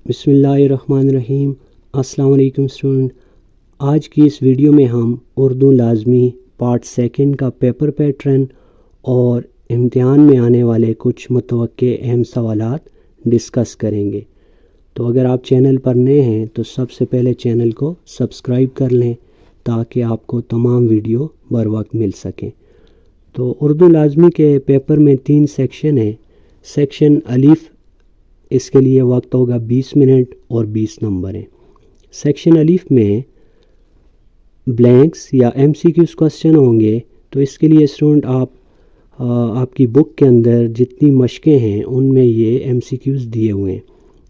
بسم اللہ الرحمن الرحیم۔ السلام علیکم اسٹوڈنٹ، آج کی اس ویڈیو میں ہم اردو لازمی پارٹ سیکنڈ کا پیپر پیٹرن اور امتحان میں آنے والے کچھ متوقع اہم سوالات ڈسکس کریں گے۔ تو اگر آپ چینل پر نئے ہیں تو سب سے پہلے چینل کو سبسکرائب کر لیں تاکہ آپ کو تمام ویڈیو بر وقت مل سکیں۔ تو اردو لازمی کے پیپر میں 3 سیکشن ہیں۔ سیکشن الف، اس کے لیے وقت ہوگا 20 منٹ اور 20 نمبر ہیں۔ سیکشن الف میں بلینکس یا MCQs کوسچن ہوں گے، تو اس کے لیے اسٹوڈنٹ آپ کی بک کے اندر جتنی مشقیں ہیں ان میں یہ MCQs دیے ہوئے ہیں۔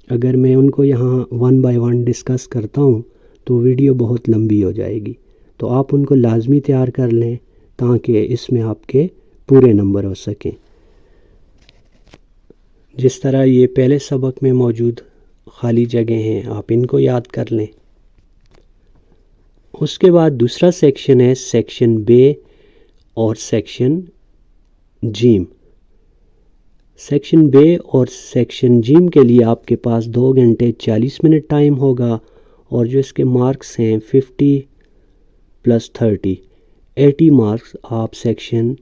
اگر میں ان کو یہاں 1 بائی 1 ڈسکس کرتا ہوں تو ویڈیو بہت لمبی ہو جائے گی، تو آپ ان کو لازمی تیار کر لیں تاکہ اس میں آپ کے پورے نمبر ہو سکیں۔ جس طرح یہ پہلے سبق میں موجود خالی جگہ ہیں، آپ ان کو یاد کر لیں۔ اس کے بعد دوسرا سیکشن ہے سیکشن بے اور سیکشن جیم۔ سیکشن بے اور سیکشن جیم کے لیے آپ کے پاس 2 گھنٹے 40 منٹ ٹائم ہوگا، اور جو اس کے مارکس ہیں 50 + 30، 80 مارکس آپ سیکشن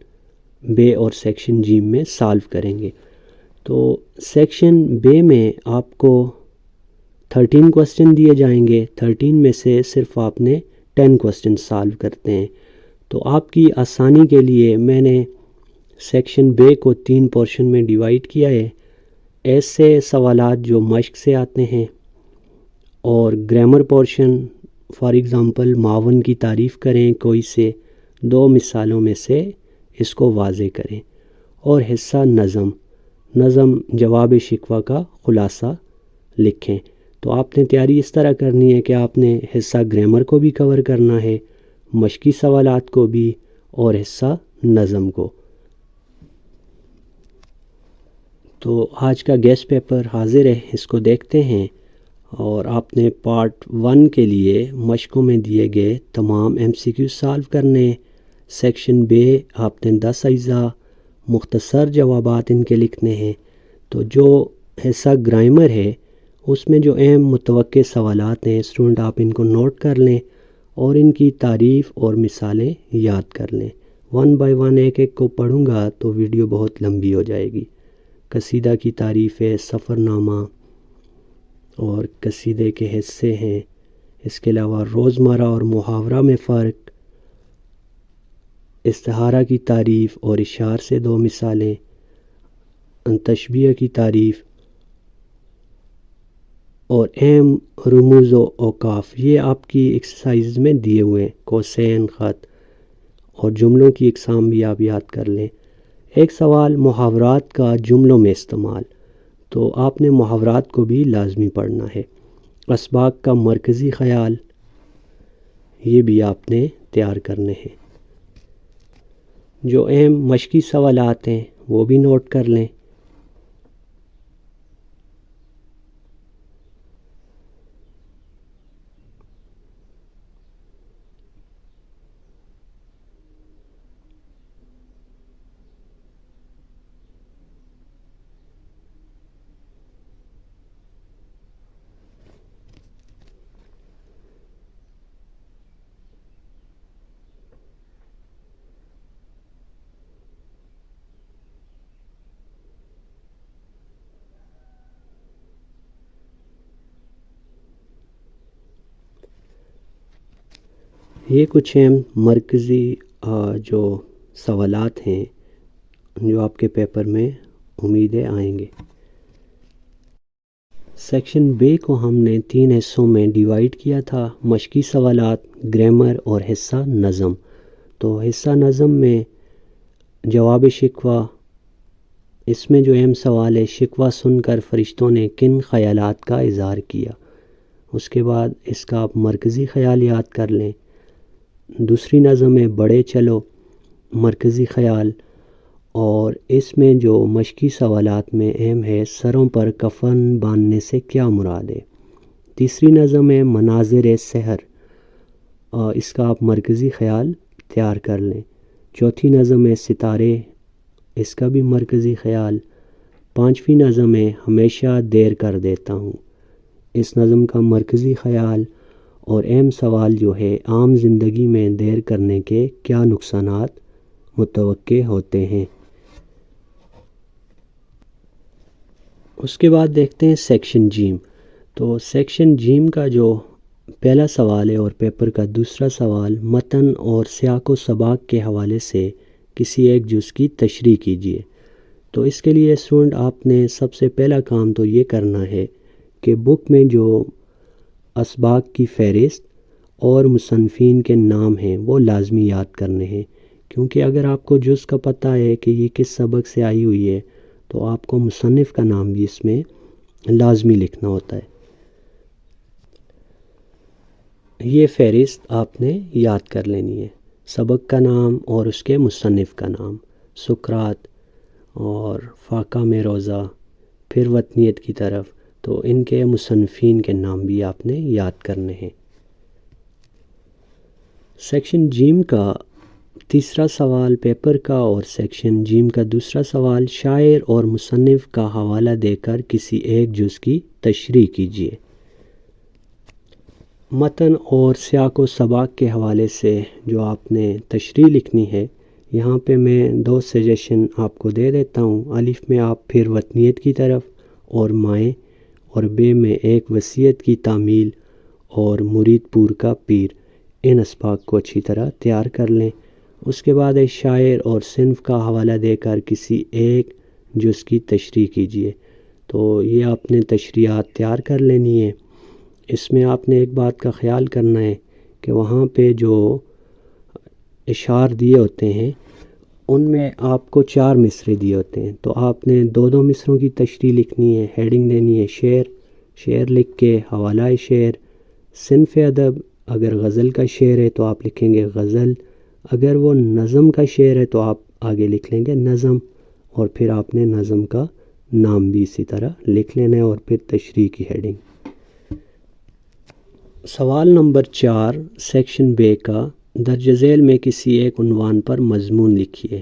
بے اور سیکشن جیم میں سالو کریں گے۔ تو سیکشن بے میں آپ کو 13 کوسچن دیے جائیں گے، 13 میں سے صرف آپ نے 10 کوسچن سالو کرتے ہیں۔ تو آپ کی آسانی کے لیے میں نے سیکشن بے کو 3 پورشن میں ڈیوائیڈ کیا ہے۔ ایسے سوالات جو مشق سے آتے ہیں، اور گرامر پورشن، فار ایگزامپل معاون کی تعریف کریں کوئی سے 2 مثالوں میں سے اس کو واضح کریں، اور حصہ نظم جواب شکوہ کا خلاصہ لکھیں۔ تو آپ نے تیاری اس طرح کرنی ہے کہ آپ نے حصہ گرامر کو بھی کور کرنا ہے، مشقی سوالات کو بھی، اور حصہ نظم کو۔ تو آج کا گیسٹ پیپر حاضر ہے، اس کو دیکھتے ہیں، اور آپ نے پارٹ 1 کے لیے مشقوں میں دیے گئے تمام MCQ سالو کرنے۔ سیکشن بے آپ نے 10 اجزاء مختصر جوابات ان کے لکھنے ہیں۔ تو جو حصہ گرامر ہے اس میں جو اہم متوقع سوالات ہیں اسٹوڈنٹ، آپ ان کو نوٹ کر لیں اور ان کی تعریف اور مثالیں یاد کر لیں۔ 1 بائی 1 ایک کو پڑھوں گا تو ویڈیو بہت لمبی ہو جائے گی۔ قصیدہ کی تعریف ہے، سفر نامہ اور قصیدے کے حصے ہیں۔ اس کے علاوہ روزمرہ اور محاورہ میں فرق، استعارہ کی تعریف اور اشعار سے 2 مثالیں، تشبیہ کی تعریف، اور اہم رموز و اوقاف، یہ آپ کی ایکسرسائز میں دیے ہوئے ہیں، کوسین، خط اور جملوں کی اقسام بھی آپ یاد کر لیں۔ ایک سوال محاورات کا جملوں میں استعمال، تو آپ نے محاورات کو بھی لازمی پڑھنا ہے۔ اسباق کا مرکزی خیال، یہ بھی آپ نے تیار کرنے ہیں۔ جو اہم مشقی سوالات ہیں وہ بھی نوٹ کر لیں۔ یہ کچھ اہم مرکزی جو سوالات ہیں جو آپ کے پیپر میں امیدیں آئیں گے۔ سیکشن بے کو ہم نے 3 حصوں میں ڈیوائیڈ کیا تھا، مشقی سوالات، گرامر اور حصہ نظم۔ تو حصہ نظم میں جواب شکوہ، اس میں جو اہم سوال ہے، شکوہ سن کر فرشتوں نے کن خیالات کا اظہار کیا۔ اس کے بعد اس کا آپ مرکزی خیال یاد کر لیں۔ دوسری نظم ہے بڑھے چلو، مرکزی خیال، اور اس میں جو مشقی سوالات میں اہم ہے، سروں پر کفن باندھنے سے کیا مراد ہے۔ تیسری نظم ہے مناظر سحر، اس کا آپ مرکزی خیال تیار کر لیں۔ چوتھی نظم ہے ستارے، اس کا بھی مرکزی خیال۔ 5ویں نظم ہے ہمیشہ دیر کر دیتا ہوں، اس نظم کا مرکزی خیال اور اہم سوال جو ہے عام زندگی میں دیر کرنے کے کیا نقصانات متوقع ہوتے ہیں۔ اس کے بعد دیکھتے ہیں سیکشن جیم۔ تو سیکشن جیم کا جو پہلا سوال ہے اور پیپر کا دوسرا سوال، متن اور سیاق و سباق کے حوالے سے کسی ایک جز کی تشریح کیجیے۔ تو اس کے لیے اسٹوڈنٹ آپ نے سب سے پہلا کام تو یہ کرنا ہے کہ بک میں جو اسباق کی فہرست اور مصنفین کے نام ہیں وہ لازمی یاد کرنے ہیں، کیونکہ اگر آپ کو جز کا پتہ ہے کہ یہ کس سبق سے آئی ہوئی ہے تو آپ کو مصنف کا نام بھی اس میں لازمی لکھنا ہوتا ہے۔ یہ فہرست آپ نے یاد کر لینی ہے، سبق کا نام اور اس کے مصنف کا نام، سقراط اور فاقہ میں روضہ، پھر وطنیت کی طرف، تو ان کے مصنفین کے نام بھی آپ نے یاد کرنے ہیں۔ سیکشن جیم کا تیسرا سوال پیپر کا اور سیکشن جیم کا دوسرا سوال، شاعر اور مصنف کا حوالہ دے کر کسی ایک جز کی تشریح کیجیے۔ متن اور سیاق و سباق کے حوالے سے جو آپ نے تشریح لکھنی ہے، یہاں پہ میں 2 سجیشن آپ کو دے دیتا ہوں۔ الف میں آپ پھر وطنیت کی طرف اور مائیں، اور بے میں ایک وصیت کی تعمیل اور مرید پور کا پیر، ان اسباق کو اچھی طرح تیار کر لیں۔ اس کے بعد ایک شاعر اور صنف کا حوالہ دے کر کسی ایک جز کی تشریح کیجیے۔ تو یہ آپ نے تشریحات تیار کر لینی ہے۔ اس میں آپ نے ایک بات کا خیال کرنا ہے کہ وہاں پہ جو اشعار دیے ہوتے ہیں ان میں آپ کو 4 مصرے دیے ہوتے ہیں، تو آپ نے 2 مصروں کی تشریح لکھنی ہے، ہیڈنگ دینی ہے شعر لکھ کے حوالہ شعر، صنف ادب، اگر غزل کا شعر ہے تو آپ لکھیں گے غزل، اگر وہ نظم کا شعر ہے تو آپ آگے لکھ لیں گے نظم، اور پھر آپ نے نظم کا نام بھی اسی طرح لکھ لینا ہے اور پھر تشریح کی ہیڈنگ۔ سوال نمبر 4 سیکشن بے کا، درج ذیل میں کسی ایک عنوان پر مضمون لکھیے۔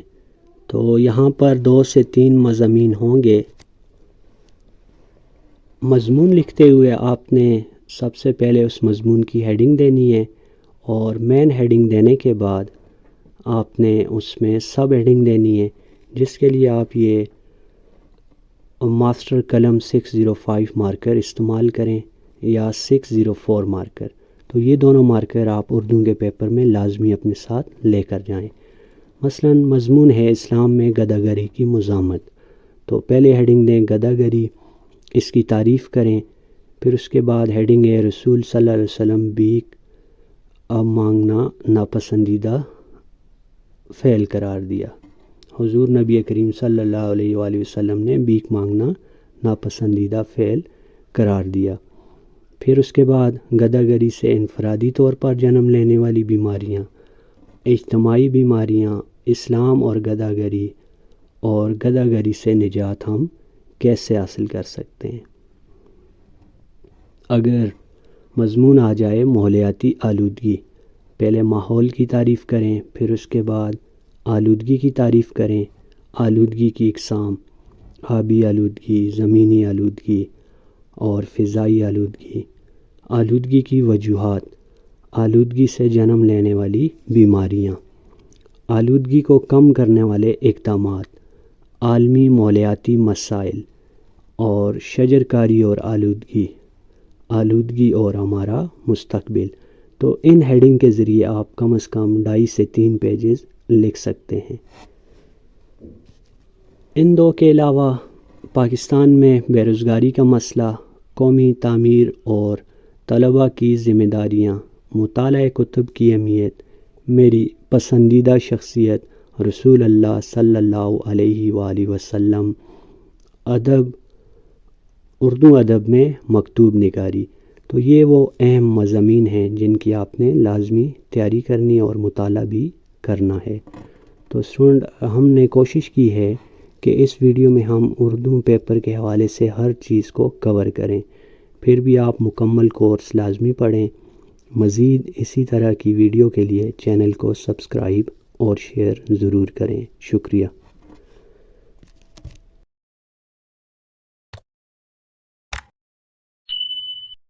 تو یہاں پر 2 سے 3 مضامین ہوں گے۔ مضمون لکھتے ہوئے آپ نے سب سے پہلے اس مضمون کی ہیڈنگ دینی ہے، اور مین ہیڈنگ دینے کے بعد آپ نے اس میں سب ہیڈنگ دینی ہے، جس کے لیے آپ یہ ماسٹر قلم 605 مارکر استعمال کریں یا 604 مارکر۔ تو یہ دونوں مارکر آپ اردو کے پیپر میں لازمی اپنے ساتھ لے کر جائیں۔ مثلا مضمون ہے اسلام میں گدہ گری کی مذمت، تو پہلے ہیڈنگ دیں گدہ گری، اس کی تعریف کریں، پھر اس کے بعد ہیڈنگ ہے رسول صلی اللہ علیہ وسلم بھیک اب مانگنا ناپسندیدہ فعل قرار دیا، حضور نبی کریم صلی اللہ علیہ وآلہ وسلم نے بھیک مانگنا ناپسندیدہ فعل قرار دیا۔ پھر اس کے بعد گدہ گری سے انفرادی طور پر جنم لینے والی بیماریاں، اجتماعی بیماریاں، اسلام اور گدہ گری سے نجات ہم کیسے حاصل کر سکتے ہیں۔ اگر مضمون آ جائے ماحولیاتی آلودگی، پہلے ماحول کی تعریف کریں، پھر اس کے بعد آلودگی کی تعریف کریں، آلودگی کی اقسام، آبی آلودگی، زمینی آلودگی اور فضائی آلودگی، آلودگی کی وجوہات، آلودگی سے جنم لینے والی بیماریاں، آلودگی کو کم کرنے والے اقدامات، عالمی ماحولیاتی مسائل اور شجرکاری اور آلودگی اور ہمارا مستقبل۔ تو ان ہیڈنگ کے ذریعے آپ کم از کم 2.5 سے 3 پیجز لکھ سکتے ہیں۔ ان 2 کے علاوہ پاکستان میں بے روزگاری کا مسئلہ، قومی تعمیر اور طلباء کی ذمہ داریاں، مطالعہ کتب کی اہمیت، میری پسندیدہ شخصیت رسول اللہ صلی اللہ علیہ وآلہ وسلم، اردو ادب میں مکتوب نگاری، تو یہ وہ اہم مضامین ہیں جن کی آپ نے لازمی تیاری کرنی اور مطالعہ بھی کرنا ہے۔ تو اسٹوڈنٹ ہم نے کوشش کی ہے کہ اس ویڈیو میں ہم اردو پیپر کے حوالے سے ہر چیز کو کور کریں، پھر بھی آپ مکمل کورس لازمی پڑھیں۔ مزید اسی طرح کی ویڈیو کے لیے چینل کو سبسکرائب اور شیئر ضرور کریں۔ شکریہ۔